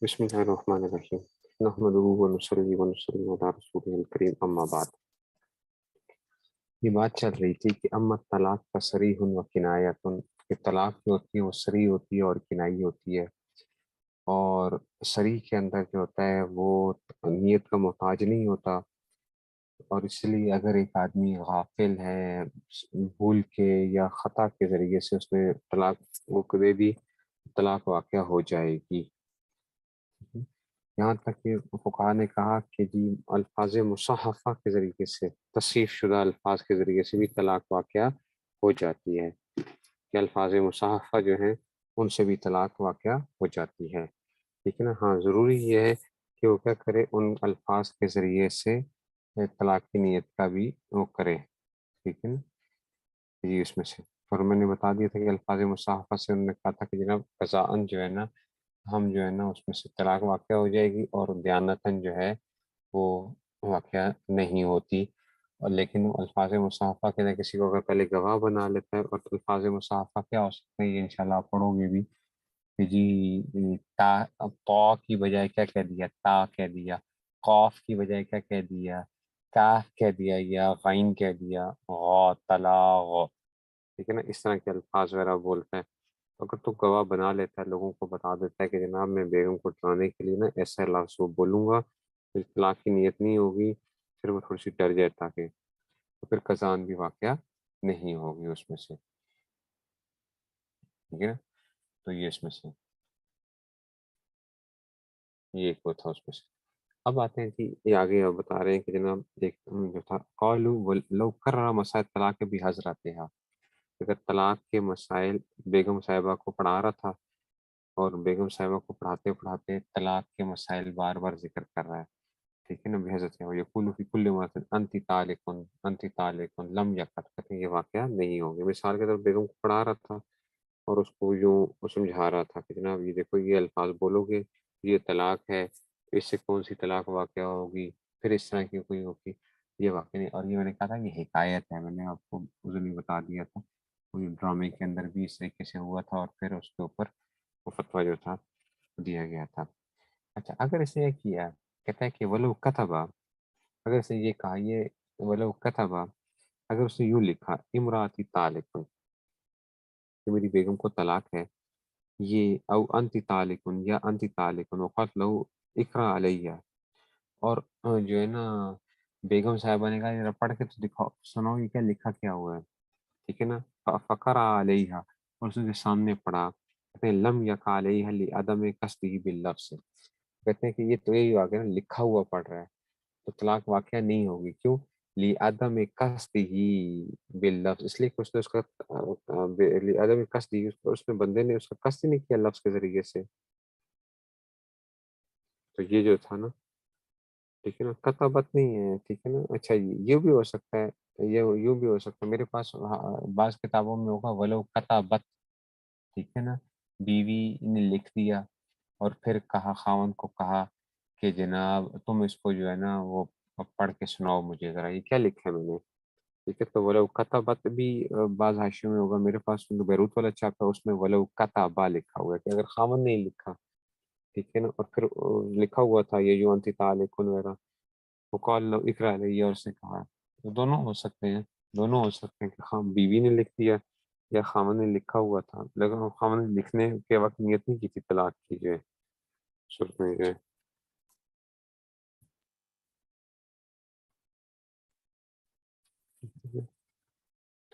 बिस्मिल्लाहिर्रहमानिर्रहीम नहमदुहु व नुसल्ली व नुसल्लिमु अला रसूलिहिल करीम अम्मा बाद। ये बात चल रही थी कि अम्मा तलाक का सरीहुन व किनायतुन, कि तलाक जो होती है वो सरी होती है और किनाई होती है। और सरी के अंदर जो होता है वो नियत का मोहताज नहीं होता, और इसलिए अगर एक आदमी गाफिल है, भूल के या खता के ज़रिए से उसने तलाक वो दे दी, तलाक वाक़या हो जाएगी। यहाँ तक कि फुक़हा ने कहा कि जी अल्फाज मुसहफ़ा के ज़रिए से, तस्रीफ़ शुदा अल्फाज के ज़रिए से भी तलाक वाक़या हो जाती है, कि अल्फाज मुसहफ़ा जो हैं उनसे भी तलाक वाक़या हो जाती है। ठीक है ना। हाँ, ज़रूरी ये है कि वो क्या करे, उन अल्फाज के ज़रिए से तलाक की नीयत का भी वो करे। ठीक है ना जी। उसमें से और मैंने बता दिया था कि अल्फाज मुसहफ़ा से उन्होंने कहा था कि जनाब क़ज़ाअन जो है ना, हम जो है ना उसमें से तलाक वाक़या हो जाएगी, और दयानतन जो है वो वाक़या नहीं होती। और लेकिन वो अल्फाज मुसहफ़ा के अंदर किसी को अगर पहले गवाह बना लेता है, और अल्फाज मुसहफ़ा क्या हो सकते हैं ये इंशाल्लाह आप पढ़ोगे भी कि जी ता तौ की बजाय क्या कह दिया, ता कह दिया, कौफ की बजाय क्या कह दिया, काफ कह दिया, या गैन कह दिया, गौ तला गौ। ठीक है ना, इस तरह के अल्फाज वगैरह बोलते हैं। अगर तो गवाह बना लेता है, लोगों को बता देता है कि जनाब मैं बेगम को डराने के लिए ना ऐसा लफ्ज़ बोलूँगा, फिर तलाक की नीयत नहीं होगी, फिर वो थोड़ी सी डर जाए ताकि, तो फिर कज़ान भी वाक़या नहीं होगी उसमें से। ठीक है ना। तो ये इसमें से ये एक वो था उसमें से। अब आते हैं कि ये आगे अब बता रहे हैं कि जनाब एक जो था क़ालू लौ कर्रा मसाइल तलाक भी हज़रतिहा, अगर तलाक के मसाइल बेगम साहिबा को पढ़ा रहा था, और बेगम साहिबा को पढ़ाते-पढ़ाते तलाक के मसाइल बार-बार ज़िक्र कर रहा है। ठीक है ना, बेहज़्ज़त है, यक़ूलु फ़ी कुल्लि मरतन अंति तालिकुन लम यक़अ, कहते हैं ये वाक़या नहीं होगी। मिसाल के तौर पर बेगम को पढ़ा रहा था और उसको यूँ वो समझा रहा था कि जनाब ये देखो ये अल्फ़ाज़ बोलोगे, ये तलाक है, इससे कौन-सी तलाक वाक़या होगी, फिर इस तरह की कोई होगी, ये वाक़या नहीं। और ये मैंने कहा था ये हिकायत है, मैंने आपको उस दिन ही बता दिया था। कोई ड्रामे के अंदर भी इस तरीके से हुआ था, और फिर उसके ऊपर वो फ़तवा जो था दिया गया था। अच्छा, अगर इसने ये किया, कहता है कि वलो कतबा, अगर इसने ये कहा, ये वलो कतबा, अगर उसने यूँ लिखा इमराती तालिकुन, कि मेरी बेगम को तलाक है, ये औ अंति तालिकुन या अंति तालिकुन वक़ालत लहू इक़रा अलैया, और जो है ना बेगम साहिबा ने कहा जरा पढ़ के तो दिखाओ, सुनाओ ये क्या लिखा क्या हुआ है। ठीक है ना। फ़क़रा अलैहा, और उसके सामने पढ़ा, कहते हैं लम यक़अ अलैहा लिअदम क़स्दिही बिल्लफ़्ज़, कहते हैं कि ये तो यही वाक़या ना लिखा हुआ पढ़ रहा है, तो तलाक वाक़या नहीं होगी। क्यों? लिअदम क़स्दिही बिल्लफ़्ज़, इसलिए कि उसने उसका लिअदम क़स्दिही, उसने बंदे ने उसका क़स्द ही नहीं किया लफ्ज़ के ज़रिए से। तो ये जो था ना, ठीक है ना, कताबत नहीं है। ठीक है ना। अच्छा, ये भी हो सकता है, ये यूँ भी हो सकता है, मेरे पास बाज़ किताबों में होगा वलो कताबत। ठीक है ना, बीवी ने लिख दिया और फिर कहा, खावंद को कहा कि जनाब तुम इसको जो है ना वो पढ़ के सुनाओ मुझे ज़रा, ये क्या लिखा है मैंने। ठीक है, तो वलो कताबत भी बाज़ हाशियों में होगा, मेरे पास जो बैरूत वाला छापा है उसमें वलो कताबा लिखा हुआ है, कि अगर खावंद ने लिखा। ठीक है ना, और फिर लिखा हुआ था ये जो अंति तालिकुन वगैरह, वो कॉल इकरा अलैया, और उसने कहा, तो दोनों हो सकते हैं, दोनों हो सकते हैं कि हाँ बीवी ने लिख दिया या खामन ने लिखा हुआ था, लेकिन वो खामन ने लिखने के वक्त नियत नहीं की थी तलाक की जो है, शुरू में जो है।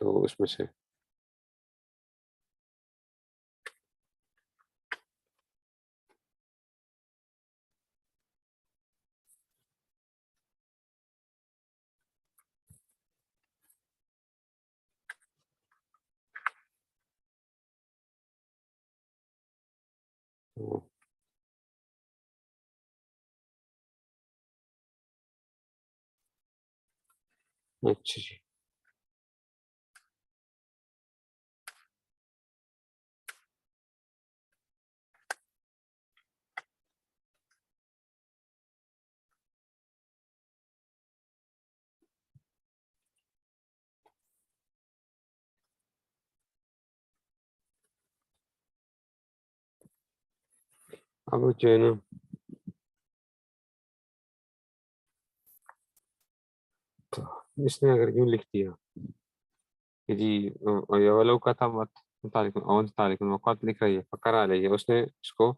तो उसमें से तो, अच्छा जी। अब जो है ना तो इसने अगर यूं लिख दिया कि जी ये वालों का था मत तालिकुन अवन तालिकुन वक़ात लिख रही है फ़करा आलैहि उसने इसको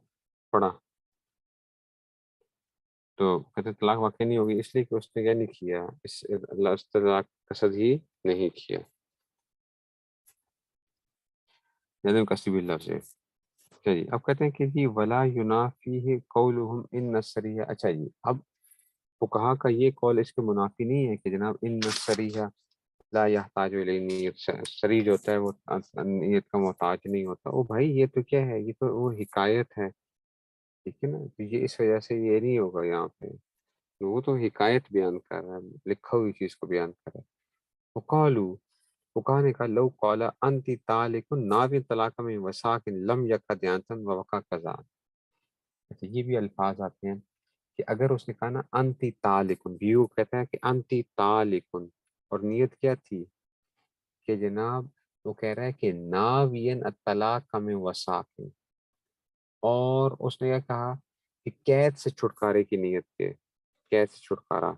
पढ़ा तो कहते तलाक वाक़ई नहीं होगी इसलिए कि उसने क्या नहीं किया इस अल्लाह उस तलाक का कसद ही नहीं किया। लम कसद बिल्लफ़ से। चलिए अब कहते हैं कि जी वला युनाफ़ीहि क़ौलुहुम इन्न सरिया अच्छा जी अब फुक़हा का ये कौल इसके मुनाफ़ी नहीं है कि जनाब इन्न सरिया ला यहताजु इलैहि नियत सरी जो होता है वो नियत का मोहताज नहीं होता। ओ भाई ये तो क्या है? ये तो वो हिकायत है, ठीक है ना? तो ये इस वज़ह से ये नहीं होगा यहाँ पे। वो तो हिकायत बयान कर रहा है, लिखा हुई चीज़ को बयान कर रहा है। वक़ालू फुक़हा ने कहा लौ क़ाला अंति तालिकुन नाबि तलाक़ मिन वसाकिन लम यक़द यांतन व वक़ा कज़ा। अच्छा ये भी अल्फ़ाज़ आते हैं कि अगर उसने कहा ना अंति तालिकुन व्यू कहता है कि अंति तालिकुन और नियत क्या थी कि जनाब वो कह रहा है कि नावियन अत्तलाक़ मिन वसाकिन और उसने क्या कहा कि कैद से छुटकारे की नियत के कैद से छुटकारा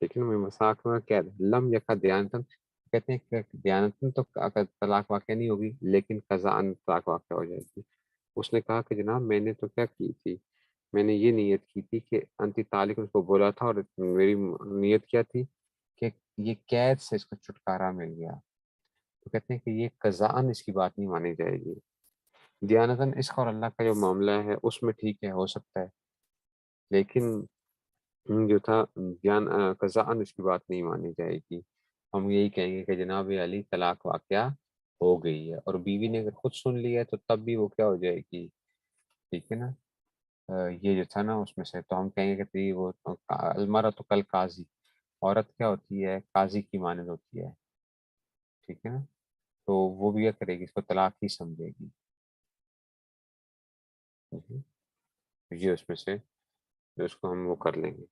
लेकिन मैं मसाक में कैद लम यका दयानतन कहते हैं कि दयानतन तो अगर तलाक वाक़या नहीं होगी लेकिन कज़ाअन तलाक वाक़या हो जाएगी। उसने कहा कि जनाब मैंने तो क्या की थी, मैंने ये नियत की थी कि अंति तालिक उसको बोला था और मेरी नियत क्या थी कि ये कैद से इसको छुटकारा मिल गया। तो कहते हैं कि ये कज़ाअन इसकी बात नहीं मानी जाएगी। दयानतन इसका और अल्लाह का जो मामला है उसमें ठीक है, हो सकता है। लेकिन जो था कज़ाअन इसकी बात नहीं मानी जाएगी। हम यही कहेंगे कि जनाब अली तलाक वाक़या हो गई है और बीवी ने अगर खुद सुन लिया है तो तब भी वो क्या हो जाएगी, ठीक है ना? ये जो था ना उसमें से तो हम कहेंगे कि भई वो अलमरअतु कल काज़ी औरत क्या होती है, काज़ी की मानद होती है, ठीक है ना? तो वो भी क्या करेगी, इसको तलाक ही समझेगी। हुँ, तो ये उसमें से जो उसको हम वो कर लेंगे,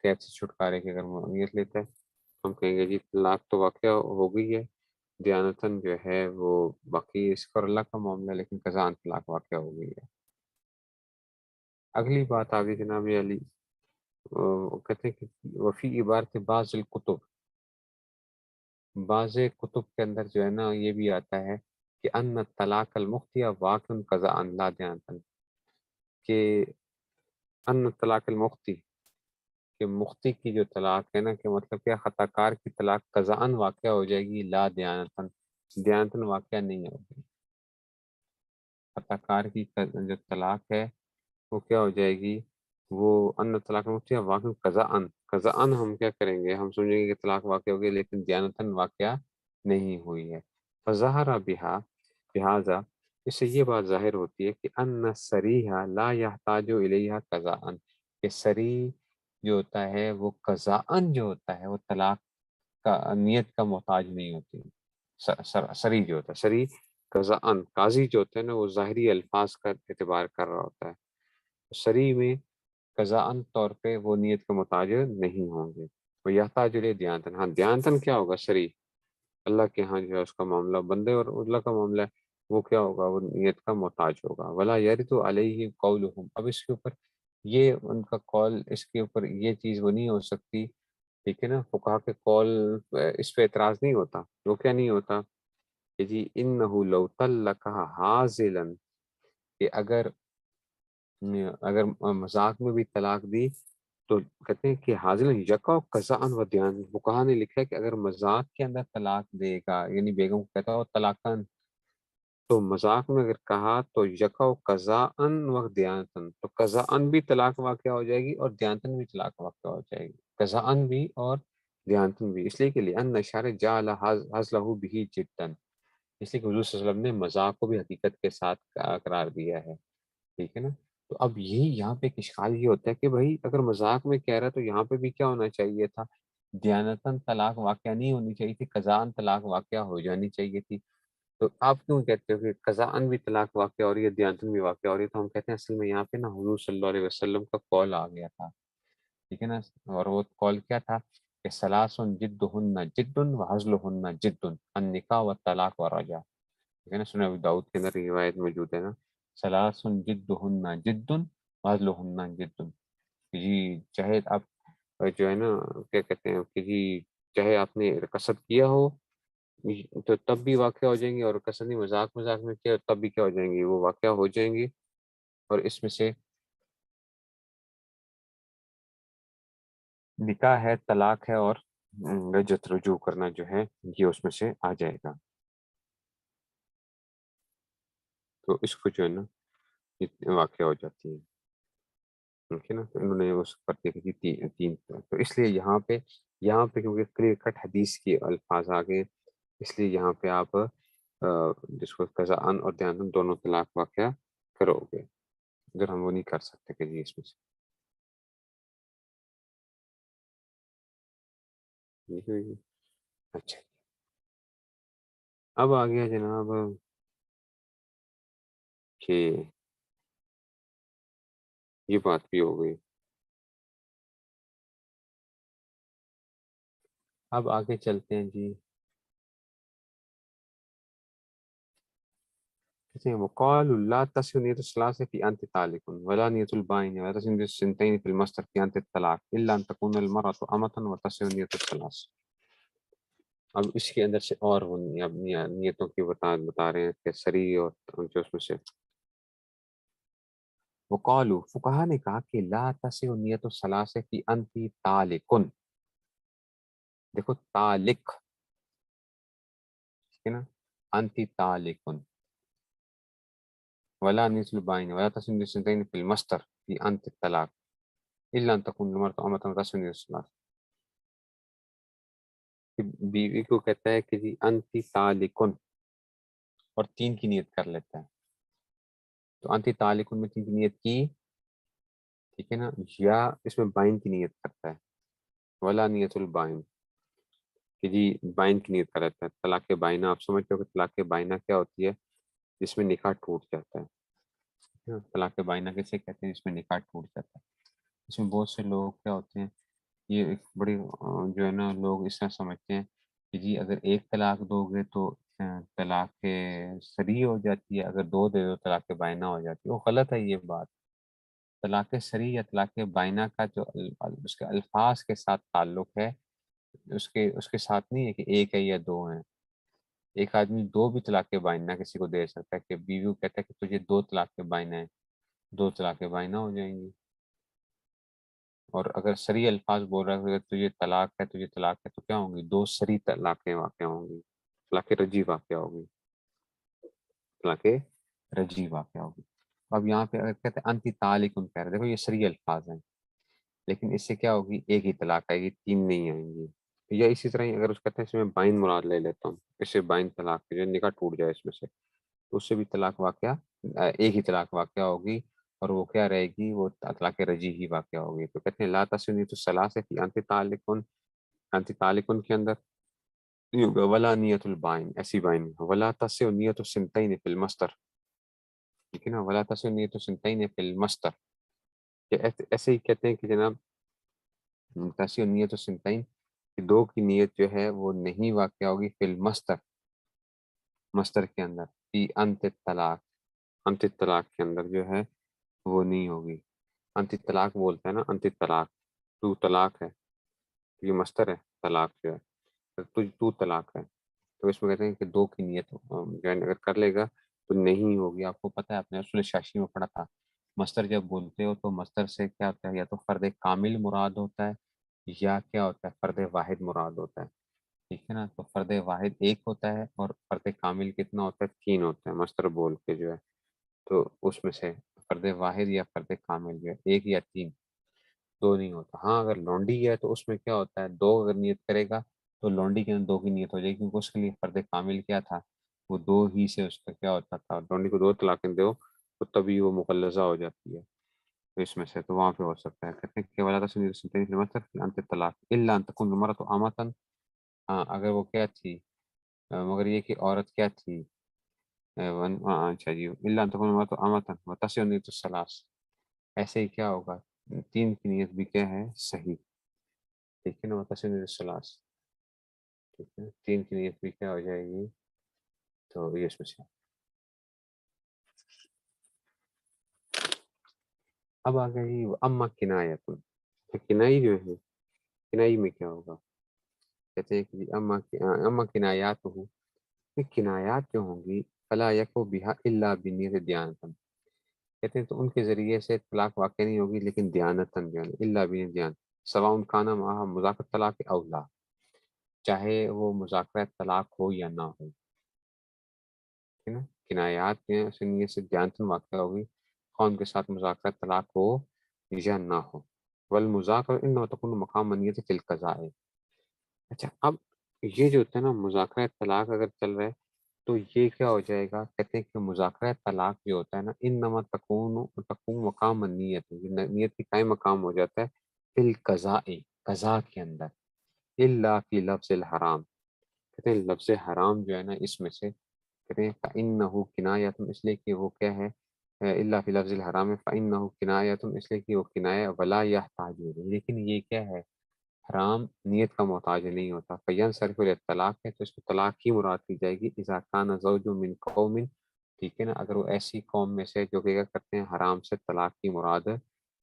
कैद से छुटकारे की अगर वो नियत लेता है, तो हम कहेंगे जी तलाक तो वाक़या हो गई है, दयानतन जो है वो बाकी इसका और अल्लाह का मामला है लेकिन कज़ान तलाक वाक़या हो गई है। अगली बात आ गई जनाब ये अली कहते हैं कि वफ़ी इबारत बाज़िल कुतुब बाज़ कुतुब के अंदर जो है ना ये भी आता है कि अन्न तलाक़ अल मुख्तिया वाक़िअन क़ज़ाअन ला दयानतन कि अन्न तलाक़ अल मुख्ती कि मुख्ती की जो तलाक है ना कि मतलब क्या ख़ताकार की तलाक क़ज़ाअन वाक़या हो जाएगी ला दयानतन, दयानतन वाक़या नहीं होगी। ख़ताकार की जो तलाक है वो क्या हो जाएगी, वो अन्न तलाक मुफ्ती है वाक़िअन क़ज़ाअन, क़ज़ाअन हम क्या करेंगे, हम समझेंगे कि तलाक वाक़या हो गई लेकिन दयानतन वाक़या नहीं हुई है। फ़ज़हरा बिहा लिहाज़ा इससे ये बात ज़ाहिर होती है कि अन्न सरीहा ला यहताजु इलैहा क़ज़ाअन कि सरी जो होता है वो क़ज़ाअन जो होता है वो तलाक का नियत का मोहताज नहीं होती। सरी जो होता है, सरी क़ज़ाअन काज़ी जो होता है ना वो ज़ाहिरी अल्फ़ाज़ का एतबार कर रहा होता है। सरी में क़ज़ाअन तौर पे वो नियत के मोहताज नहीं होंगे। वो यहताजु इलैहि दयानतन हाँ, दयानतन क्या होगा सरी अल्लाह के यहाँ जो है उसका मामला बंदे और अल्लाह का मामला है, वो क्या होगा वो नियत का मोहताज होगा। वला यरिदु अलैहि क़ौलुहुम अब इसके ऊपर ये उनका कौल इसके ऊपर ये चीज़ वो नहीं हो सकती, ठीक है ना? फुक़हा के कौल इस पे एतराज़ नहीं होता। वो क्या नहीं होता कि जी इन्नहु लौ तल्लक़हा हाज़िलन कि अगर मज़ाक में भी तलाक दी तो कहते हैं कि हाज़िलन यक़अ क़ज़ाअन व दयान फुक़हा ने लिखा है कि अगर मज़ाक के अंदर तलाक देगा यानी बेगम को कहता हो तलाक़न तो मज़ाक में अगर कहा तो यक़अ क़ज़ाअन व दयानतन तो क़ज़ाअन भी तलाक वाक़या हो जाएगी और दयानतन भी तलाक वाक़या हो जाएगी। क़ज़ाअन भी और दयानतन भी इसलिए कि लिअन्न शार जअल हज़लहु बिही जिद्दन इसलिए कि हुज़ूर सल्लल्लाहु अलैहि वसल्लम ने मज़ाक को भी हकीकत के साथ करार दिया है। ठीक है ना? तो अब यही यहाँ पे एक इश्काल ये होता है कि भई अगर मज़ाक में कह रहा है तो यहाँ पे भी क्या होना चाहिए था? दयानतन तलाक वाक़या नहीं होनी चाहिए थी, क़ज़ाअन तलाक वाक़या हो जानी चाहिए थी। तो आप क्यों कहते हो कि क़ज़ाअन भी तलाक वाक़या हो रही है, दयानतन भी वाक़या हो रही है? तो हम कहते हैं असल में यहाँ पे ना हुज़ूर सल्लल्लाहु अलैहि वसल्लम का कौल आ गया था। ठीक है ना? और वो कौल क्या था कि सलासुन जिद्दुहुन्ना जिद्दुन व हज़्लुहुन्ना जिद्दुन, अन-निकाह व तलाक व रजा। ठीक है ना? सुनन अबू दाऊद के अंदर रिवायत मौजूद है ना, सलासुन जिद्दुहुन्ना जिद्दुन वाज़लुहुन्ना जिद्दुन। जी चाहे आप जो है ना क्या कहते हैं कि जी चाहे आपने कसद किया हो तो तब भी वाक़या हो जाएंगी, और कसद नहीं मजाक मजाक में किया तब भी क्या हो जाएंगी, वो वाक़या हो जाएंगी। और इसमें से निकाह है, तलाक है, और रजत रुजू करना जो है ये उसमें से आ जाएगा। तो इसको जो है ना ये वाक़या हो जाती है। ठीक है ना, तो इन्होंने उस पर देखी थी तीन तो इसलिए यहाँ पे क्योंकि क्लियर कट हदीस के अल्फाज आ गए, इसलिए यहाँ पे आप जिसको कज़ाअन और दयानन दोनों तलाक वाक़या करोगे, अगर हम वो नहीं कर सकते कि जी इसमें से। ठीक है जी। अच्छा, अब आ गया जनाब कि ये बात भी हो गई। अब आगे चलते हैं जी। कहते हैं वक़ालू ला तसिहु नियतु सलासा फी अंति तालिकुन वला नियतुल बाइन वला तसिहु नियतु सिनतैन फिल मस्तर फी अंति तलाक इल्ला अन तकून अल मरअतु अमतन व तसिहु नियतु सलास। अब इसके अंदर से और वो नियतों की बता रहे हैं कि सरी और जो उसमें से वक़ालू फुक़हा ने कहा कि ला तसिहु नियतु सलासा फी अंति तालिकुन। देखो तालिक, ठीक है ना, अंति तालिकुन वला नियतुल बाइन वला तसिहु नियतु सिनतैन फिल मस्तर फी अंति तलाक इल्ला अन तकून अल मरअतु अमतन व तसिहु नियतु सलास। कि बीवी को कहता है कि जी अंति तालिकुन और तीन की नियत कर लेता है, तो अंति तालिकुन में तीन की नियत की, ठीक है ना, या इसमें बाइन की नियत करता है, वला नियतुल बाइन कि जी बाइन की नियत कर लेता है। तलाक बाइना आप समझते हो कि तलाक बाइना क्या होती है, जिसमें निकाह टूट जाता है। हाँ, तलाक बाइना किसे कहते हैं, जिसमें निकाह टूट जाता है। इसमें बहुत से लोग क्या होते हैं, ये एक बड़ी जो है ना लोग इस तरह समझते हैं कि जी अगर एक तलाक दोगे तो तलाक सरी हो जाती है, अगर दो दे दो तलाक बायना हो जाती है। वो गलत है ये बात। तलाक सरी या तलाक बायना का जो उसके अल्फाज के साथ ताल्लुक है, उसके उसके साथ नहीं है कि एक है या दो हैं। एक आदमी दो भी तलाक बायना किसी को दे सकता है, कि बीवी को कहता है कि तुझे दो तलाक बायना है, दो तलाक बायना हो जाएंगी। और अगर सरी अल्फाज बोल रहा है अगर तुझे तलाक है, तुझे तलाक है, तो क्या होंगी, दो सरी तलाकें वाक़या होंगी, तलाक रजी वाक़या होगी, तलाक रजी वाक़या होगी। अब यहाँ पे अगर कहते हैं अंति तालिकुन कह रहे, देखो ये सरी अल्फाज हैं, लेकिन इससे क्या होगी, एक ही तलाक आएगी, तीन नहीं आएंगी। या इसी तरह ही अगर उस कहते हैं इसमें बाइन मुराद ले लेता हूँ, इससे बाइन तलाक जो निकाह टूट जाए इसमें से, तो उससे भी तलाक वाक़या एक ही तलाक वाक़या होगी, और वो क्या रहेगी, वो तलाक रजी ही वाक़या होगी। तो कहते हैं ला तस्नी तो सलाह से अंति तालिकुन के अंदर नहीं होगा वला नियतुल बाइन, ऐसी बाइन वला तस्से नियतु सिनतैन फिल मस्तर, ठीक है ना, वला तस्से नियतु सिनतैन फिल मस्तर। ये ऐसे ही कहते हैं कि जनाब तस्से नियतु सिनतैन कि दो की नियत जो है वो नहीं वाक़या होगी फिल मस्तर, मस्तर के अंदर फी अंत तलाक, अंत तलाक के अंदर जो है वो नहीं होगी। अंत तलाक बोलता है ना, अंत तलाक, तू तलाक है, ये मस्तर है, तलाक जो है, तो तू तलाक है। तो इसमें कहते हैं कि दो की नियत जो है अगर कर लेगा तो नहीं होगी। आपको पता है, आपने रसूल शाशी में पढ़ा था, मस्तर जब बोलते हो तो मस्तर से क्या होता है, या तो फर्द कामिल मुराद होता है, या क्या होता है, फर्द वाहिद मुराद होता है। ठीक है ना, तो फर्द वाहिद एक होता है, और फर्द कामिल कितना होता है, तीन होता है मस्तर बोल के जो है। तो उसमें से फर्द वाहिद या फर्द कामिल जो है एक या तीन, दो नहीं होता। हाँ अगर लौंडी है तो उसमें क्या होता है, दो अगर नियत करेगा तो लौंडी के अंदर दो की नियत हो जाएगी, क्योंकि उसके लिए फर्द कामिल क्या था, वो दो ही से उसका क्या होता था, लौंडी को दो तलाकें दो तो तभी वो मुगल्लज़ा हो जाती है। तो इसमें से तो वहाँ पे हो सकता है, कहते हैं कि वला तस्नीय सुनते हैं मतलब अंत तलाक इल्ला अन तकुन मरअतु अमतन। हाँ अगर वो क्या थी, मगर ये कि औरत क्या थी, अच्छा जी, इल्ला अन तकुन मरअतु अमतन व तस्नीय सलास, ऐसे ही क्या होगा, तीन की नियत भी क्या है, सही। ठीक है ना, तस्नीय सलास, ठीक है, तीन की नियत भी क्या हो जाएगी, तो ये इसमें से अब आ गया जी अम्मा किनायतुन। तो किनाई जो है, किनाई में क्या होगा? कहते हैं कि अम्मा किनायात हो, ये किनायात जो होंगी फला यको बिहा इल्ला बिनियत दयानतन। कहते हैं तो उनके जरिए से तलाक वाक़ नहीं होगी, लेकिन दयानतन जो है इल्ला बिनियत दयान, सवाउन काना माहा मुज़ाकर तलाक औला, चाहे वो मुज़ाकर तलाक हो या ना हो, है ना। किनायात में उस नियत से दयानतन वाक़ होगी, ख़वाह उनके साथ मुज़ाकर तलाक हो या ना हो। वल मुज़ाकर इन्नमा तकुनु मक़ाम नियत फिल क़ज़ाए। अच्छा, अब ये जो होता है ना मुज़ाकरा तलाक अगर चल रहा है, तो ये क्या हो जाएगा? कहते हैं कि मुज़ाकरा तलाक जो होता है ना, इन्नमा तकून मक़ाम नियत, ये नियत की कायम मक़ाम हो जाता है फिल क़ज़ाए, क़ज़ा के अंदर, इल्ला फ़ी लफ्ज़िल हराम। कहते हैं लफ्ज़ हराम जो है ना इसमें से, कहते हैं फ़इन्नहु किनायतुन, इसलिए कि वो क्या है, इल्ला फ़ी लफ्ज़िल हराम है, फ़इन्नहु किनायतुन, इसलिए कि वो किनाया वला यहताजु, लेकिन ये क्या है, हराम नियत का मोहताज नहीं होता। फ़यंसरिफ़ु लित्तलाक़ है, तो इसको तलाक की मुराद की जाएगी इज़ा कान ज़ौजु मिन कौमिन, ठीक है ना, अगर वो ऐसी कौम में से जो क्या करते हैं हराम से तलाक की मुराद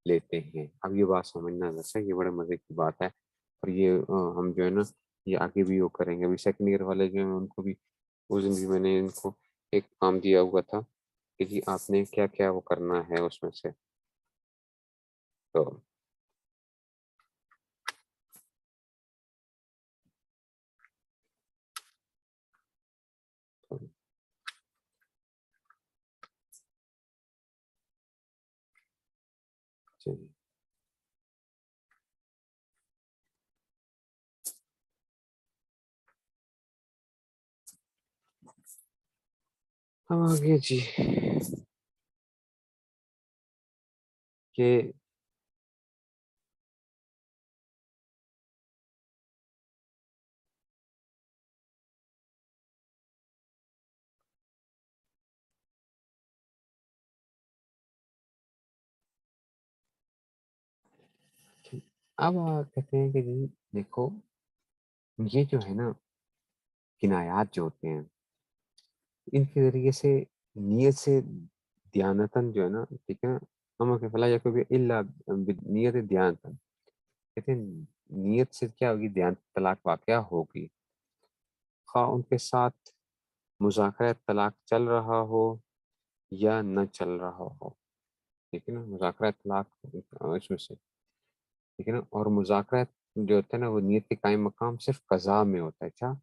लेते हैं। अब ये बात समझना वैसे ये बड़े मज़े की बात है, और ये हम जो है ना ये आगे भी वो करेंगे। अभी सेकंड ईयर वाले जो हैं उनको भी उस दिन भी मैंने इनको एक काम दिया हुआ था कि जी आपने क्या-क्या वो करना है उसमें से। तो तो चलिए, हम आगे जी कि अब कहते हैं कि जी देखो, ये जो है ना किनायात जो होते हैं, इनके ज़रिए से नियत से दयानतन जो है ना, ठीक है ना, अमर के फला यकूब इल्ला नियत दयानतन, कहते हैं नियत से क्या होगी, दयान तलाक वाक़या होगी, ख़्वाह उनके साथ मुज़ाकरा तलाक चल रहा हो या न चल रहा हो, ठीक है ना, मुज़ाकरा तलाक इसमें से, ठीक है ना, और मुज़ाकरा जो होता है ना वो नियत के कायम मक़ाम सिर्फ़ क़ज़ा में होता है। अच्छा,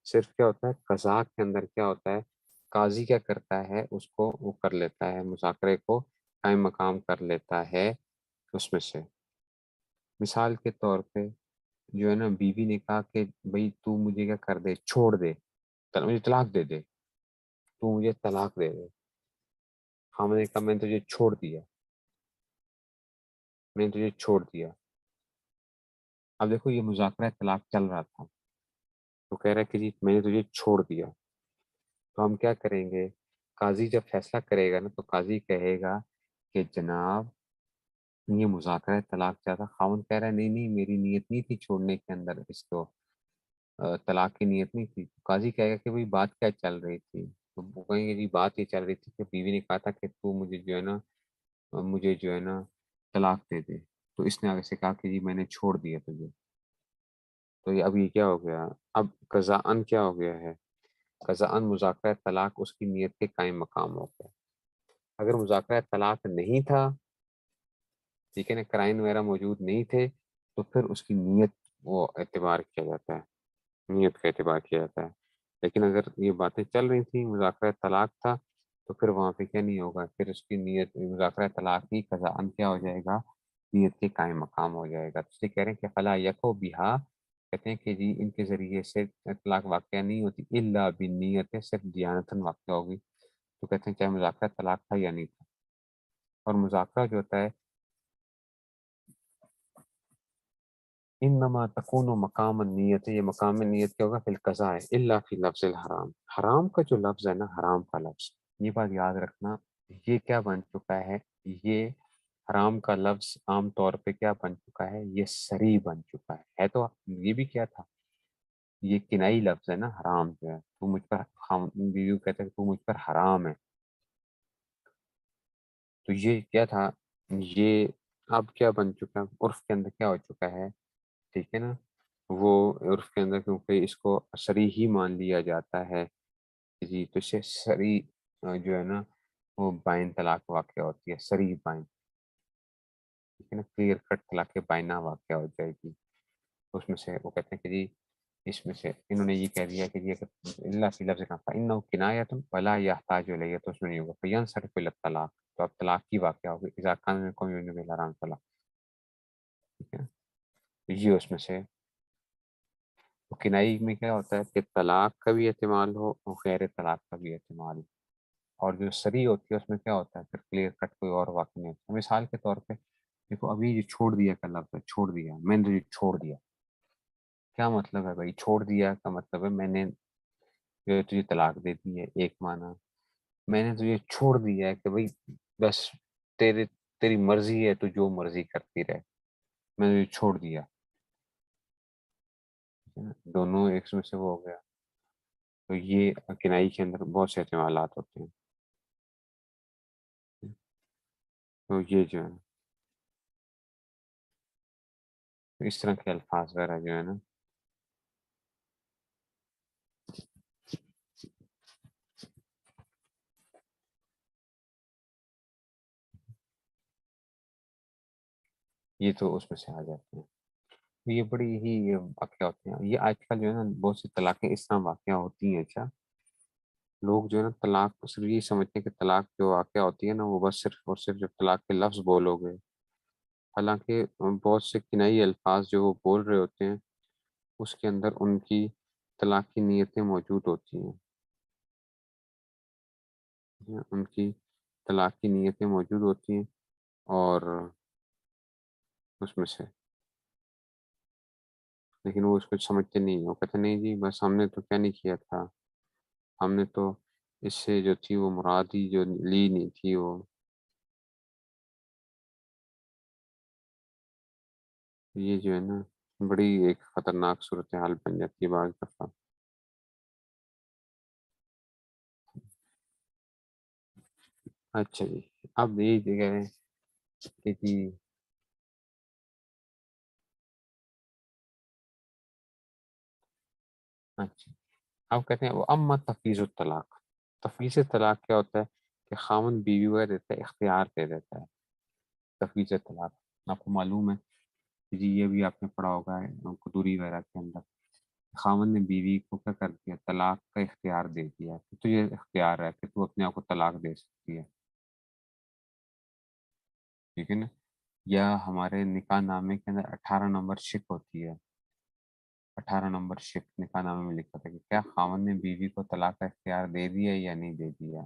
सिर्फ़ क्या होता है क़ज़ा के अंदर क्या होता है, काज़ी क्या करता है उसको वो कर लेता है, मुज़ाकरे को कायम मक़ाम कर लेता है उसमें से। मिसाल के तौर पे जो है ना बीवी ने कहा कि भई तू मुझे क्या कर दे, छोड़ दे, मुझे तलाक दे दे, तू मुझे तलाक दे दे। ख़ावंद ने कहा मैंने तुझे छोड़ दिया, मैंने तुझे छोड़ दिया। अब देखो ये मुज़ाकरा तलाक चल रहा था, तो कह रहा है कि जी मैंने तुझे छोड़ दिया। तो हम क्या करेंगे, काज़ी जब फ़ैसला करेगा ना तो काज़ी कहेगा कि जनाब ये मुज़ाकरा तलाक क्या था? ख़ावंद कह रहा है नहीं, नहीं मेरी नीयत नहीं थी छोड़ने के अंदर इसको, तलाक की नीयत नहीं थी। तो काज़ी कहेगा कि भई बात क्या चल रही थी? तो वो कहेंगे जी बात ये चल रही थी कि बीवी ने कहा था कि तू मुझे जो है ना मुझे जो है ना तलाक दे दे। तो इसने आगे से कहा कि जी मैंने छोड़ दिया तुझे। तो ये अब ये क्या हो गया? अब क़ज़ाअन क्या हो गया है? क़ज़ाअन मुज़ाकरा तलाक उसकी नीयत के कायम मक़ाम हो गया। अगर मुज़ाकरा तलाक नहीं था, ठीक है ना, क्राइन वगैरह मौजूद नहीं थे, तो फिर उसकी नीयत वो एतबार किया जाता है, नीयत का एतबार किया जाता है। लेकिन अगर ये बातें चल रही थी, मुज़ाकरा तलाक था, तो फिर वहाँ पे क्या नहीं होगा, फिर उसकी नीयत मुज़ाकरा तलाक ही क़ज़ाअन क्या हो जाएगा, नियत के कायम मक़ाम हो जाएगा। तो इसलिए कह रहे हैं कि फला यको बिहा, कहते हैं कि जी इनके ज़रिए से तलाक वाक़या नहीं होती इल्ला बिन्नियत, सिर्फ़ दियानतन वाक़या होगी। तो कहते हैं चाहे मुज़ाकरा तलाक था या नहीं था। और मुज़ाकरा जो होता है इन्नमा तकूनु मकाम नियत, ये मकाम नियत क्या होगा फिल कज़ा है इल्ला फी लफ्ज़िल हराम। हराम का जो लफ्ज़ है ना, हराम का लफ्ज़, ये बात याद रखना, ये क्या बन चुका है, ये हराम का लफ्ज़ आम तौर पे क्या बन चुका है, ये सरी बन चुका है तो ये भी क्या था, ये किनाई लफ्ज़ है ना हराम जो है, तू मुझ पर हम बीवी को कहता है कि तू मुझ पर हराम है, तो ये क्या था, یہ اب کیا بن چکا ہے، عرف کے اندر کیا ہو چکا ہے، ٹھیک ہے نا، وہ عرف کے اندر کیونکہ اس کو صریح ہی مان لیا جاتا ہے جی، تو اسے صریح جو ہے نا وہ بائن طلاق واقع ہوتی ہے، صریح بائن، ٹھیک ہے نا، کلیئر کٹ طلاق بائنہ واقع ہو جائے گی، تو اس میں سے وہ کہتے ہیں کہ جی اس میں سے انہوں نے یہ کہہ دیا کہ یہ اللہ فی لفظ کا فإنه کنایۃ ولا یحتاج الیہ، تو اس میں نہیں ہوگا فینصرف الی الطلاق، تو اب طلاق کی واقع ہوگی اذا کان منکم یؤمنون باللہ والیوم الآخر، ٹھیک ہے، تو یہ اس میں سے تو کنائی میں کیا ہوتا ہے کہ طلاق کا بھی احتمال ہو اور غیر طلاق کا بھی احتمال ہو، اور جو صریح ہوتی ہے اس میں کیا ہوتا ہے پھر کلیئر کٹ کوئی اور واقع نہیں ہوتا، مثال کے طور پہ دیکھو ابھی جو چھوڑ دیا کا لفظ ہے، چھوڑ دیا، میں نے تجھے چھوڑ دیا، کیا مطلب ہے بھائی، چھوڑ دیا کا مطلب ہے میں نے جو ہے تجھے طلاق دے دی ہے، ایک معنی میں نے تجھے چھوڑ دیا ہے کہ بھائی بس تیری مرضی ہے، تو جو مرضی کرتی رہے، میں نے تجھے چھوڑ دیا، ٹھیک ہے نا؟ دونوں ایک میں سے وہ ہو گیا، تو یہ کنائی کے اندر بہت سے احتمالات ہوتے ہیں، تو یہ جو ہے اس طرح کے الفاظ وغیرہ جو ہے نا یہ تو اس میں سے آ جاتے ہیں، یہ بڑی ہی واقعہ ہوتے ہیں، یہ آج کل جو ہے نا بہت سی طلاقیں اس طرح واقعہ ہوتی ہیں، اچھا لوگ جو ہے نا طلاق کو صرف یہ سمجھتے ہیں کہ طلاق جو واقعہ ہوتی ہے نا وہ بس صرف اور صرف جب طلاق کے لفظ بولو گے، حالانکہ بہت سے کنائی الفاظ جو وہ بول رہے ہوتے ہیں اس کے اندر ان کی طلاق کی نیتیں موجود ہوتی ہیں، ان کی طلاق کی نیتیں موجود ہوتی ہیں، اور اس میں سے لیکن وہ اس کو سمجھتے نہیں ہیں، وہ کہتے نہیں جی بس ہم نے تو کیا نہیں کیا تھا، ہم نے تو اس سے جو تھی وہ مرادی جو لی نہیں تھی وہ، یہ جو ہے نا بڑی ایک خطرناک صورتحال بن جاتی ہے بعض دفعہ۔ اچھا جی، اب یہی کہہ رہے ہیں کہ جی اچھا، اب کہتے ہیں وہ اما تفویض الطلاق، تفویض طلاق کیا ہوتا ہے کہ خاوند بیوی کو دیتا ہے، اختیار دے دیتا ہے، تفویض طلاق آپ کو معلوم ہے کہ جی یہ بھی آپ نے پڑھا ہوگا ہے قدوری وغیرہ کے اندر، خاوند نے بیوی کو کیا کر دیا، طلاق کا اختیار دے دیا کہ تو یہ اختیار ہے کہ تو اپنے آپ کو طلاق دے سکتی ہے، ٹھیک ہے نا، یا ہمارے نکاح نامے کے اندر 18 نمبر شک ہوتی ہے، 18 نمبر شک نکاح نامے میں لکھا تھا کہ کیا خاوند نے بیوی کو طلاق کا اختیار دے دیا یا نہیں دے دیا،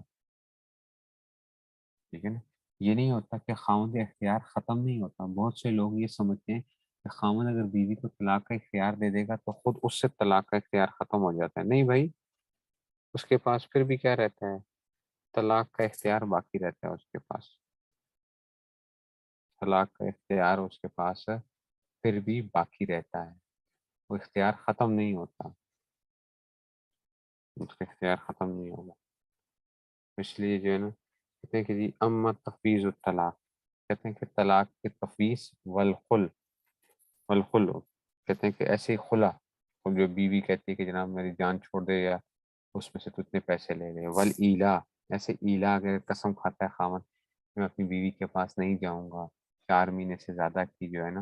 ٹھیک ہے نا، یہ نہیں ہوتا کہ خاوند کا اختیار ختم نہیں ہوتا، بہت سے لوگ یہ سمجھتے ہیں کہ خاوند اگر بیوی کو طلاق کا اختیار دے دے گا تو خود اس سے طلاق کا اختیار ختم ہو جاتا ہے، نہیں بھائی، اس کے پاس پھر بھی کیا رہتا ہے، طلاق کا اختیار باقی رہتا ہے اس کے پاس، طلاق کا اختیار اس کے پاس پھر بھی باقی رہتا ہے، وہ اختیار ختم نہیں ہوتا، اس کا اختیار ختم نہیں ہوگا، اس لیے جو ہے نا کہتے ہیں کہ جی اما تفویض الطلاق، کہتے ہیں کہ طلاق کے تفویض والخلع کہتے ہیں کہ ایسے ہی خلا، جو بیوی کہتی ہے کہ جناب میری جان چھوڑ دے یا اس میں سے تو اتنے پیسے لے لے، والایلا ایسے ایلا اگر قسم کھاتا ہے خامن میں اپنی بیوی کے پاس نہیں جاؤں گا 4 مہینے سے زیادہ کی جو ہے نا،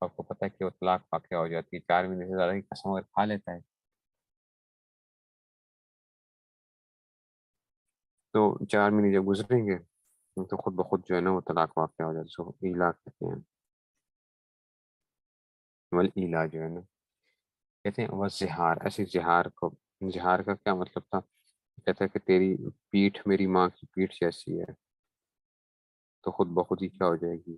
آپ کو پتہ ہے کہ وہ طلاق واقع ہو جاتی ہے، 4 مہینے سے زیادہ کی قسم اگر کھا لیتا ہے تو 4 مہینے جب گزریں گے تو خود بخود جو ہے نا وہ طلاق واقع ہو جاتا ہے، اس کو ایلا کہتے ہیں، والایلا جو ہے نا کہتے ہیں والزہار، ایسے زہار کو، زہار کا کیا مطلب تھا، کہتا ہے کہ تیری پیٹھ میری ماں کی پیٹھ جیسی ہے، تو خود بخود ہی کیا ہو جائے گی،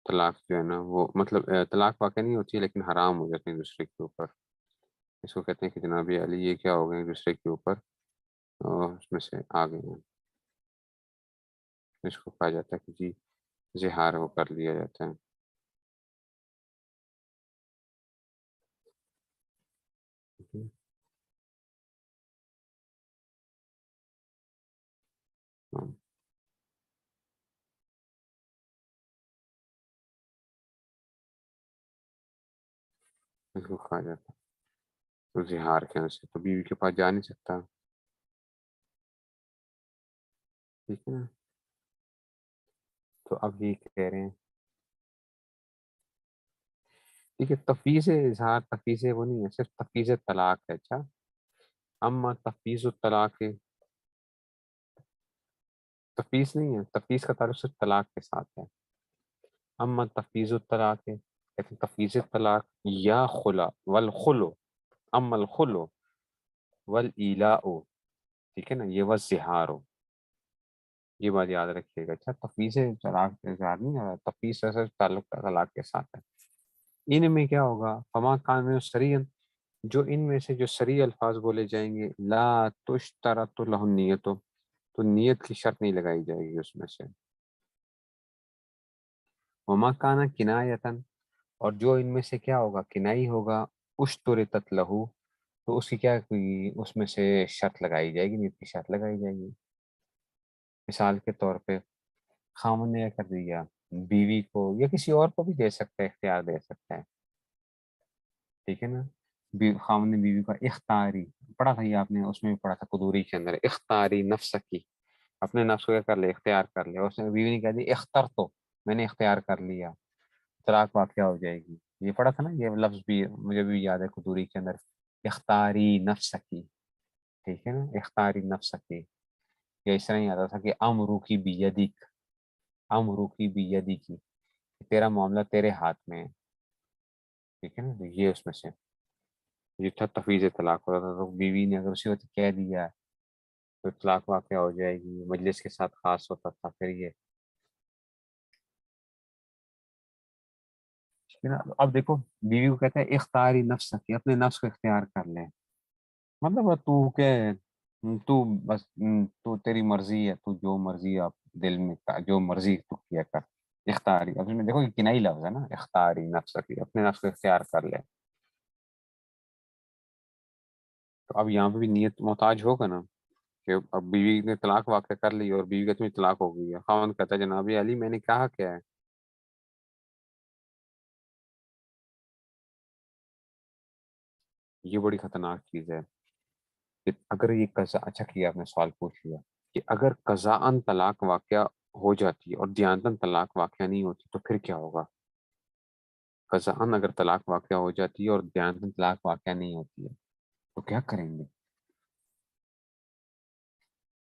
طلاق جو ہے نا وہ مطلب طلاق واقع نہیں ہوتی ہے لیکن حرام ہو جاتے ہیں دوسرے کے اوپر، اس کو کہتے ہیں کہ جناب علی یہ کیا ہو گئے ہیں دوسرے کے اوپر اس میں سے آ گئے ہیں، اس کو کہا جاتا ہے کہ جی زہار وہ کر لیا جاتا ہے، ٹھیک ہے؟ ہاں اس کو کھا جاتا تو زہار کے یہاں سے تو بیوی کے پاس جا نہیں سکتا، ٹھیک ہے نا. تو اب یہ کہہ رہے ہیں ٹھیک ہے، تفویض اظہار تفویض وہ نہیں ہے، صرف تفویض طلاق ہے. اچھا، اما تفویض الطلاق، تفویض نہیں ہے، تفویض کا تعلق صرف طلاق کے ساتھ ہے. اما تفویض الطلاق ہے، لیکن تفویض طلاق یا خلا والخلو، اما الخلو والالاء، ٹھیک ہے نا، یہ والزہار، یہ بات یاد رکھیے گا. اچھا، تفویض طلاق اظہار نہیں ہے، تفویض سے صرف تعلق طلاق کے ساتھ ہے. ان میں کیا ہوگا، فما کان میں سریعن، جو ان میں سے جو سریع الفاظ بولے جائیں گے، لا تشترط له النیت، تو نیت کی شرط نہیں لگائی جائے گی اس میں سے. وما کانا کنایتن، اور جو ان میں سے کیا ہوگا کنائی ہوگا، اشترطت لہو، تو اس کی کیا کوئی اس میں سے شرط لگائی جائے گی، نیت کی شرط لگائی جائے گی. مثال کے طور پہ خامن نے کر دیا بیوی کو، یا کسی اور کو بھی دے سکتا ہے، اختیار دے سکتا ہے، ٹھیک ہے نا. خامن نے بیوی کا اختیاری پڑھا تھا، یہ آپ نے اس میں بھی پڑھا تھا قدوری کے اندر، اختیاری نفس کی، اپنے نفس کو کیا کر لے، اختیار کر لے. اس نے بیوی نے کہہ دی اختر، تو میں نے اختیار کر لیا، طلاق واقع ہو جائے گی. یہ پڑھا تھا نا، یہ لفظ بھی مجھے بھی یاد ہے قدوری کے اندر، اختاری نفس کی، ٹھیک ہے نا، اختاری نفس کی. یا اس طرح ہی آتا تھا کہ امرو کی بیدک، امرو کی بیدی کی، تیرا معاملہ تیرے ہاتھ میں ہے، ٹھیک ہے نا. تو یہ اس میں سے یہ تھا تفویض طلاق ہوتا تھا. تو بیوی نے اگر اسی وقت کہہ دیا تو طلاق واقع ہو جائے گی، مجلس کے ساتھ خاص ہوتا تھا پھر یہ، ٹھیک ہے نا. اب دیکھو بیوی کو کہتا ہے اختیاری نفس کی، اپنے نفس کو اختیار کر لے، مطلب تو کہ تو بس تو تیری مرضی ہے، تو جو مرضی آپ دل میں جو مرضی تو کیا کر. اختیاری، اب اس میں دیکھو یہ کنائی لفظ ہے نا، اختیاری نفس کی، اپنے نفس کو اختیار کر لے. تو اب یہاں پہ بھی نیت محتاج ہوگا نا، کہ اب بیوی نے طلاق واقع کر لی اور بیوی کا تمہیں طلاق ہو گئی ہے، خاوند کہتا ہے جناب علی میں نے کہا کیا ہے. یہ بڑی خطرناک چیز ہے کہ اگر یہ قضا، اچھا کیا آپ نے سوال پوچھ لیا، کہ اگر قضاءً طلاق واقعہ ہو جاتی ہے اور دیانتاً طلاق واقعہ نہیں ہوتی تو پھر کیا ہوگا. قضاءً اگر طلاق واقعہ ہو جاتی ہے اور دیانتاً طلاق واقعہ نہیں ہوتی ہے تو کیا کریں گے.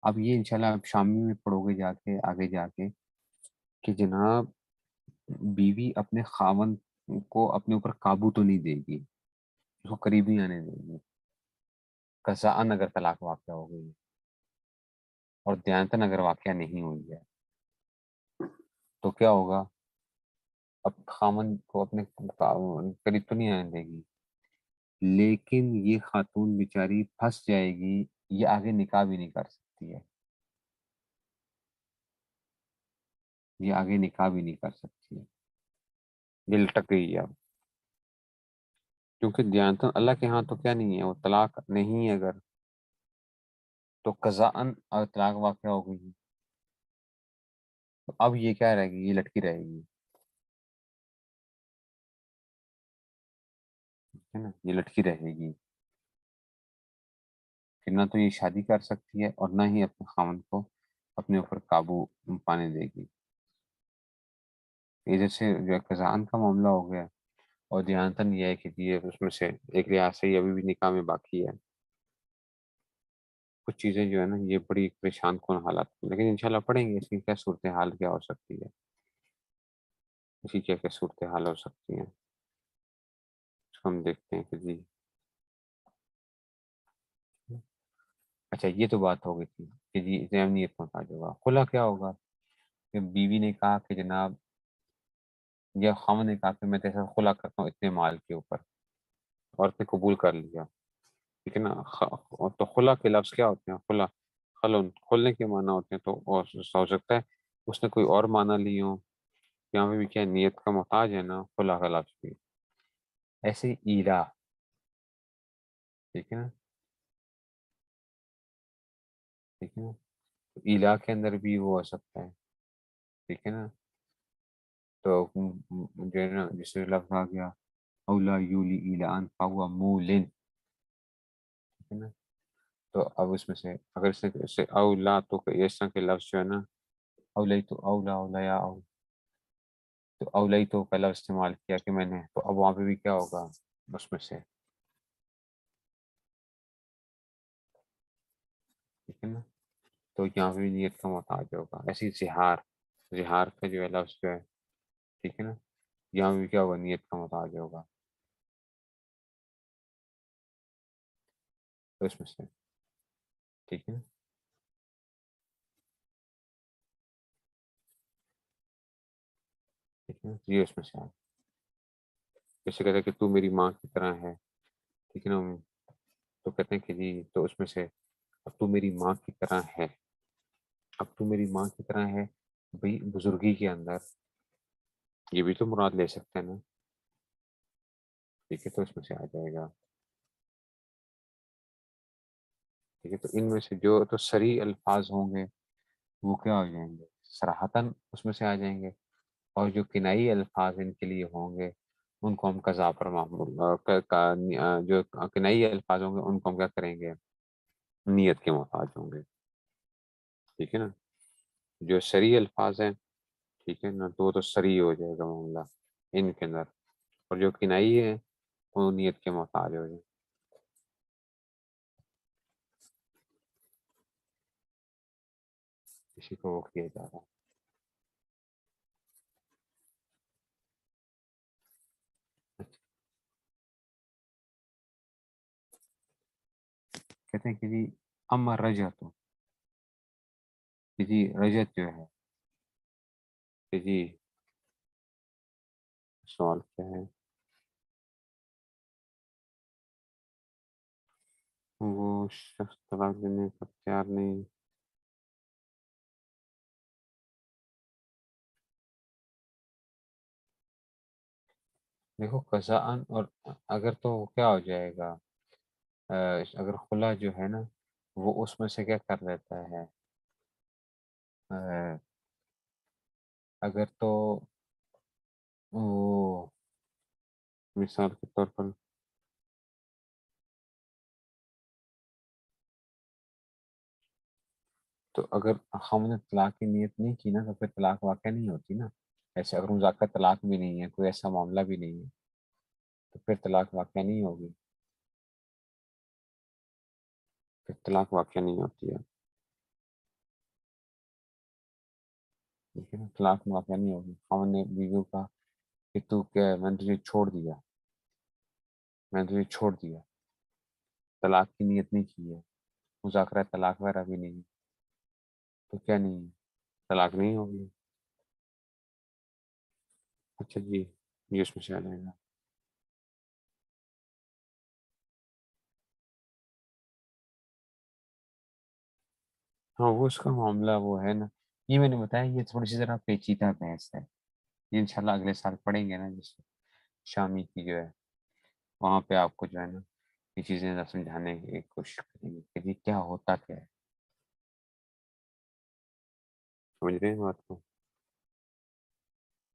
اب یہ انشاءاللہ آپ شامی میں پڑھو گے جا کے آگے جا کے، کہ جناب بیوی اپنے خاوند کو اپنے اوپر قابو تو نہیں دے گی، اس کو قریب نہیں آنے دے گی، قضاءً اگر طلاق واقعہ ہو گئی اور دیانتاً اگر واقعہ نہیں ہوئی ہے تو کیا ہوگا. اب خامن کو اپنے قریب تو نہیں آنے دے گی، لیکن یہ خاتون بیچاری پھنس جائے گی، یہ آگے نکاح بھی نہیں کر سکتی ہے، یہ آگے نکاح بھی نہیں کر سکتی ہے، یہ لٹک گئی ہے اب. کیونکہ دیانتاً اللہ کے ہاں تو کیا نہیں ہے، وہ طلاق نہیں ہے اگر، تو قضاءً اگر طلاق واقعہ ہو گئی تو اب یہ کیا رہے گی، یہ لٹکی رہے گی، ہے نا، یہ لٹکی رہے گی. کہ نہ تو یہ شادی کر سکتی ہے اور نہ ہی اپنے خاوند کو اپنے اوپر قابو پانے دے گی. یہ جیسے جو قضاءً کا معاملہ ہو گیا، اور دیانتاً یہ ہے کہ یہ اس میں سے ایک لحاظ سے یہ ابھی بھی نکاح میں باقی ہے. کچھ چیزیں جو ہے نا یہ بڑی پریشان کن حالات ہیں، لیکن انشاءاللہ پڑھیں گے اس کی کیا صورتحال کیا ہو سکتی ہے، اسی کیا کیا صورتحال ہو سکتی ہیں، اس کو ہم دیکھتے ہیں کہ جی. اچھا یہ تو بات ہو گئی تھی کہ جی ضمنیت محتاج ہوگا. خلا کیا ہوگا، کہ بیوی نے کہا کہ جناب، یا خاوند نے کہا کہ میں تیرے ساتھ خلا کرتا ہوں اتنے مال کے اوپر، عورت نے قبول کر لیا، ٹھیک ہے نا. تو خلا کے لفظ کیا ہوتے ہیں، خلا خلون کھولنے کے معنی ہوتے ہیں. تو ہو سکتا ہے اس نے کوئی اور معنی لی ہو، یہاں پہ بھی کیا نیت کا محتاج ہے نا خلا کا لفظ بھی. ایسے ہی ایلا، ٹھیک ہے نا، ٹھیک ہے نا. تو ایلا کے اندر بھی وہ ہو سکتا ہے، ٹھیک ہے نا. تو جو ہے نا جسے لفظ آ گیا اولا یولی ایلان فہو مولن، ٹھیک ہے نا. تو اب اس میں سے اگر اس سے اولا تو اس طرح کے لفظ جو ہے نا، اولی تو اولا اولا یا تو اولی تو کا لفظ استعمال کیا کہ میں نے، تو اب وہاں پہ بھی کیا ہوگا اس میں سے، ٹھیک ہے نا. تو یہاں پہ بھی نیت کا محتاج ہوگا. ایسی زہار، زہار کا جو ہے لفظ جو ہے، ٹھیک ہے نا، یہاں بھی کیا ہوگا، نیت کا محتاج ہوگا. تو اس میں سے ٹھیک ہے نا. ٹھیک ہے نا، یہ اس میں سے جیسے کہتے ہیں کہ تو میری ماں کی طرح ہے، ٹھیک ہے نا. تو کہتے ہیں کہ جی تو اس میں سے اب تو میری ماں کی طرح ہے، اب تو میری ماں کی طرح ہے بھئی بزرگی کے اندر، یہ بھی تو مراد لے سکتے ہیں نا. ٹھیک ہے، تو اس میں سے آ جائے گا. ٹھیک ہے، تو ان میں سے جو تو صریح الفاظ ہوں گے وہ کیا ہو جائیں گے، صراحتاً اس میں سے آ جائیں گے. اور جو کنائی الفاظ ان کے لیے ہوں گے ان کو ہم قضا پر معمول جو کنائی الفاظ ہوں گے ان کو ہم کیا کریں گے، نیت کے محتاج ہوں گے. ٹھیک ہے نا. جو صریح الفاظ ہیں، ٹھیک ہے نا، تو وہ تو صریح ہو جائے گا معاملہ ان کے اندر. اور جو کنائی ہے وہ نیت کے محتاج ہو جائے. اسی کو وہ کیا جا رہا ہے. کہتے ہیں کہ جی اما رجت، کہ جی رجت جو ہے، کہ جی سوال کیا ہے، وہ شخص طلاق دینے پر تیار نہیں. دیکھو قضاءً، اور اگر تو کیا ہو جائے گا، اگر خلا جو ہے نا وہ اس میں سے کیا کر لیتا ہے، اگر تو وہ مثال کے طور پر تو اگر ہم نے طلاق کی نیت نہیں کی نا تو پھر طلاق واقع نہیں ہوتی نا. ایسے اگر مذاکرہ طلاق بھی نہیں ہے، کوئی ایسا معاملہ بھی نہیں ہے، تو پھر طلاق واقع نہیں ہوگی، پھر طلاق واقع نہیں ہوتی ہے. ٹھیک ہے نا، طلاق واقع نہیں ہوگی. ہم نے بیوی کا کہ تو کیا ہے، میں نے تجھے چھوڑ دیا، میں نے تجھے چھوڑ دیا، طلاق کی نیت نہیں کی ہے، مذاکرہ طلاق وغیرہ بھی نہیں ہے، تو کیا نہیں ہے، طلاق نہیں ہوگی. اچھا جی، یہ اس میں سے آ جائے گا. ہاں وہ اس کا معاملہ وہ ہے نا، یہ میں نے بتایا یہ تھوڑی سی ذرا پیچیدہ بحث ہے. یہ انشاءاللہ اگلے سال پڑھیں گے نا، جس شامی کی جو ہے وہاں پہ آپ کو جو ہے نا یہ چیزیں ذرا سمجھانے کی کوشش کریں گے کہ یہ کیا ہوتا کیا ہے. سمجھ رہے ہیں بات کو،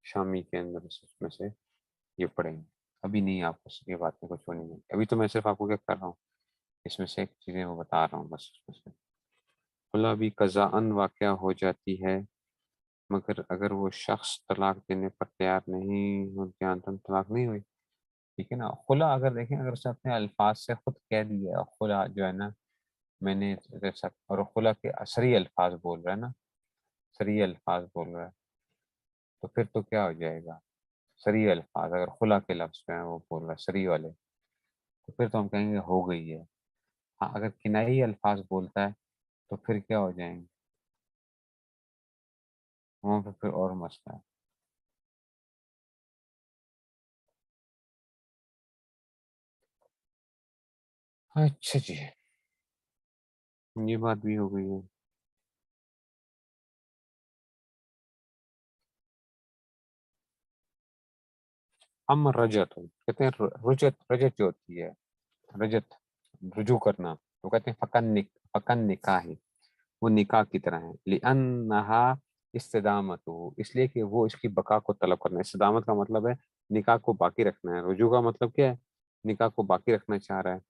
شامی کے اندر اس میں سے یہ پڑھیں گے. ابھی نہیں، آپ کو یہ باتیں کچھ ہونی نہیں. ابھی تو میں صرف آپ کو کیا کر رہا ہوں، اس میں سے ایک چیزیں وہ بتا رہا ہوں بس. اس میں سے خلا بھی قضاءً واقع ہو جاتی ہے، مگر اگر وہ شخص طلاق دینے پر تیار نہیں ہو، جانتاً طلاق نہیں ہوئی. ٹھیک ہے نا. خلا اگر دیکھیں، اگر اس نے اپنے الفاظ سے خود کہہ دیا خلا جو ہے نا میں نے، اور خلا کے صریح الفاظ بول رہا ہے نا، صریح الفاظ بول رہا ہے، تو پھر تو کیا ہو جائے گا، صریح الفاظ اگر خلا کے لفظ جو ہیں وہ بول رہا ہے صریح والے، تو پھر تو ہم کہیں گے ہو گئی ہے. ہاں اگر کنائی الفاظ بولتا ہے تو پھر کیا ہو جائیں گے، وہاں پہ پھر اور مسئلہ ہے. اچھا جی، یہ بات بھی ہو گئی ہے. ہم رجت کہتے ہیں، رجت رجت جو ہوتی ہے، رجت رجوع کرنا، وہ کہتے ہیں فکن نکاح، وہ نکاح کی طرح ہے. لأنہا استدامت ہو، اس لیے کہ وہ اس کی بقا کو طلب کرنا. استدامت کا مطلب ہے निकाह को बाकी रखना है। रुजू का मतलब क्या है? निकाह को बाकी रखना चाह रहा है।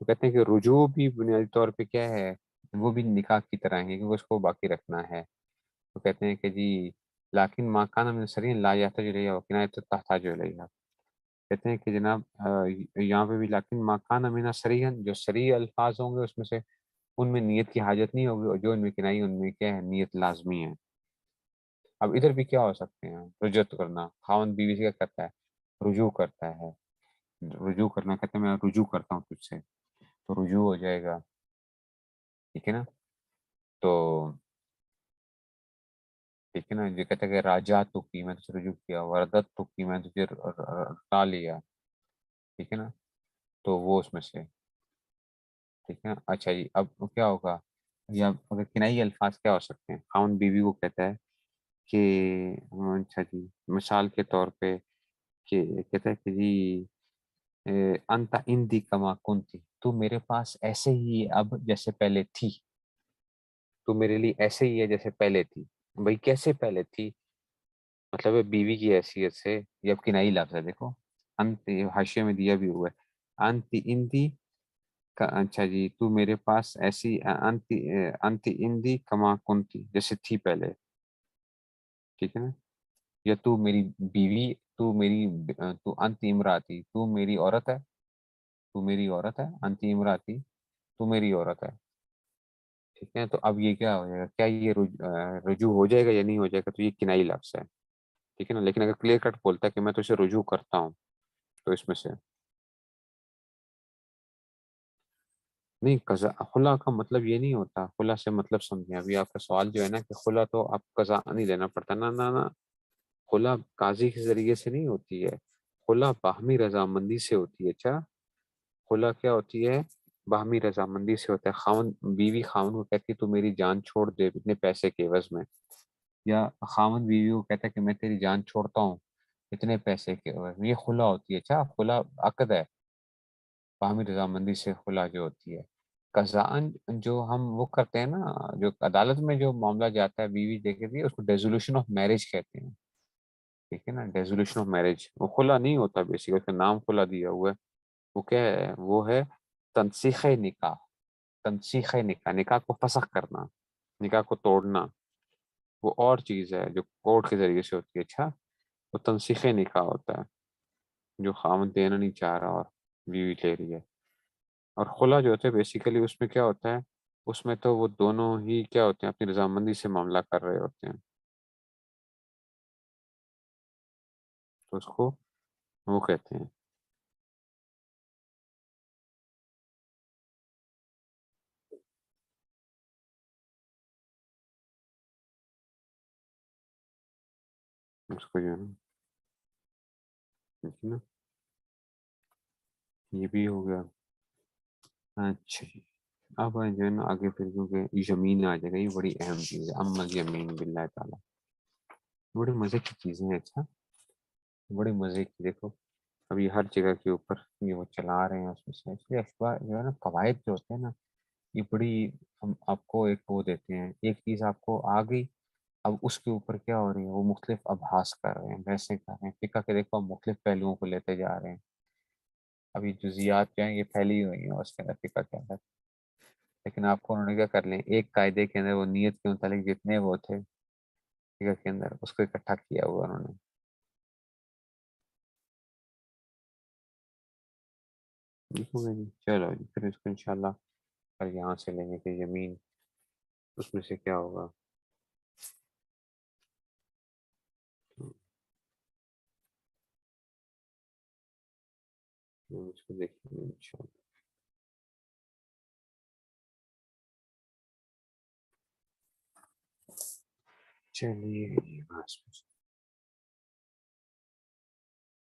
तो कहते हैं कि रुजू भी बुनियादी तौर पे क्या है, वो भी निकाह की तरह है, क्योंकि उसको बाकी रखना है। तो कहते हैं कि जी लाकिन माकाना मिन सरीन ला याहताज इलैहा व किनायतु तहताजु इलैहा। कहते हैं कि जनाब यहाँ पे भी लाकिन माकाना मिना सरीहन, जो सरी अल्फाज होंगे उसमें से उनमें नियत की हाजत नहीं होगी, और जो इनमें किनाई उनमें क्या है, नियत लाजमी है। अब इधर भी क्या हो सकते हैं, रुजूत करना, खावन बीवी से क्या करता है, रुजू करता है। रुजू करना कहते हैं मैं रुजू करता हूँ तुझसे, तो रुजू हो जाएगा, ठीक है ना। तो ठीक है ना, जो कहते हैं कि राजा तो की मैं तुझे रुजू किया, वरदत तो की मैं तुझे ला लिया, ठीक है ना। तो वो उसमें से, ठीक है ना। अच्छा जी, अब क्या होगा, या अगर किनाई अल्फाज क्या हो सकते हैं, खाउन बीवी को कहता है कि अच्छा जी मिसाल के तौर पे कि कहता है कि जी अंता इंदी कमा कुंती, तू मेरे पास ऐसे ही है अब जैसे पहले थी, तू मेरे लिए ऐसे ही है जैसे पहले थी। भाई कैसे पहले थी, मतलब है बीवी की हैसियत से, ये अब किनाई लफ्ज है, देखो अंत हाशिया में दिया भी हुआ है, अंति इंदी का, अच्छा जी तू मेरे पास ऐसी अंति इंदी कमा कुंती, जैसे थी पहले, ठीक है ना। या तू मेरी बीवी, तू मेरी तू अंति इमराती, तू मेरी औरत है, तू मेरी औरत है, अंति इमराती, तू मेरी औरत है, ठीक है। तो अब ये क्या हो जाएगा, क्या ये रुजू हो जाएगा या नहीं हो जाएगा, तो ये किनाई लफ्ज है, ठीक है ना। लेकिन अगर क्लियर कट बोलता है कि मैं तुझे रुजू करता हूँ, तो इसमें से नहीं, कजा खुला का मतलब ये नहीं होता, खुला से मतलब समझे अभी आपका सवाल जो है ना, कि खुला तो आप कजा नहीं लेना पड़ता, ना ना ना, खुला काजी के जरिए से नहीं होती है, खुला बाहमी रजामंदी से होती है। अच्छा, खुला क्या होती है, बाहमी रजामंदी से होता है। खावन बीवी खावन को कहती है तू मेरी जान छोड़ दे इतने पैसे के एवज में, या खावन बीवी को कहता है कि मैं तेरी जान छोड़ता हूँ इतने पैसे के एवज में, ये खुला होती है। अच्छा, खुला अकद है, बाहमी रजामंदी से खुला जो होती है। कज़ान जो हम वो करते हैं ना, जो अदालत में जो मामला जाता है बीवी देखे दिए, उसको डेजोल्यूशन ऑफ मैरिज कहते हैं, ठीक है ना। डेजोल्यूशन ऑफ मैरिज वो खुला नहीं होता, बेसिकली उसका नाम खुला दिया हुआ है। वो क्या है, वो है तनसीख निकाह। तनसीख निकाह, निकाह को फसख करना, निकाह को तोड़ना, वो और चीज़ है जो कोर्ट के जरिए से होती है। अच्छा, वो तनसीख निकाह होता है, जो खामन देना नहीं चाह रहा और बीवी ले रही है। और खुला जो होता है बेसिकली उसमें क्या होता है, उसमें तो वो दोनों ही क्या होते हैं, अपनी रजामंदी से मामला कर रहे होते हैं, तो उसको वो कहते हैं। उसको जो है ना, ठीक है ना, ये भी हो गया। अच्छा जी, अब जो है ना आगे फिर क्योंकि जमीन आ जाएगा, ये बड़ी अहम चीज़ है, अम्मल यमीन बिल्लाह ताला, बड़े मजे की चीजें हैं। अच्छा, बड़े मजे की, देखो अभी हर जगह के ऊपर ये वो चला रहे हैं उसमें से, इसलिए अखबार जो है ना, कवायद जो होते हैं ना, ये बड़ी, हम आपको एक वो देते हैं, एक चीज आपको आ गई, अब उसके ऊपर क्या हो रही है, वो मुख्तलिफ आभास कर रहे हैं, वैसे कर रहे हैं, फिका के देखो हम मुख्तलिफ पहलुओं को लेते जा रहे हैं। अभी जुजियात जो है ये फैली हुई है उसके अंदर, फिका के अंदर, लेकिन आपको उन्होंने क्या कर लिया, एक कायदे के अंदर वो नियत के मुतालिक जितने वो थे फिका के अंदर, उसको इकट्ठा किया हुआ उन्होंने। ठीक हो गया जी, चलो जी, फिर इसको इंशाल्लाह कल यहाँ से लेंगे कि जमीन उसमें से क्या होगा। तो उसको देखेंगे इंशाल्लाह। चलिए, बस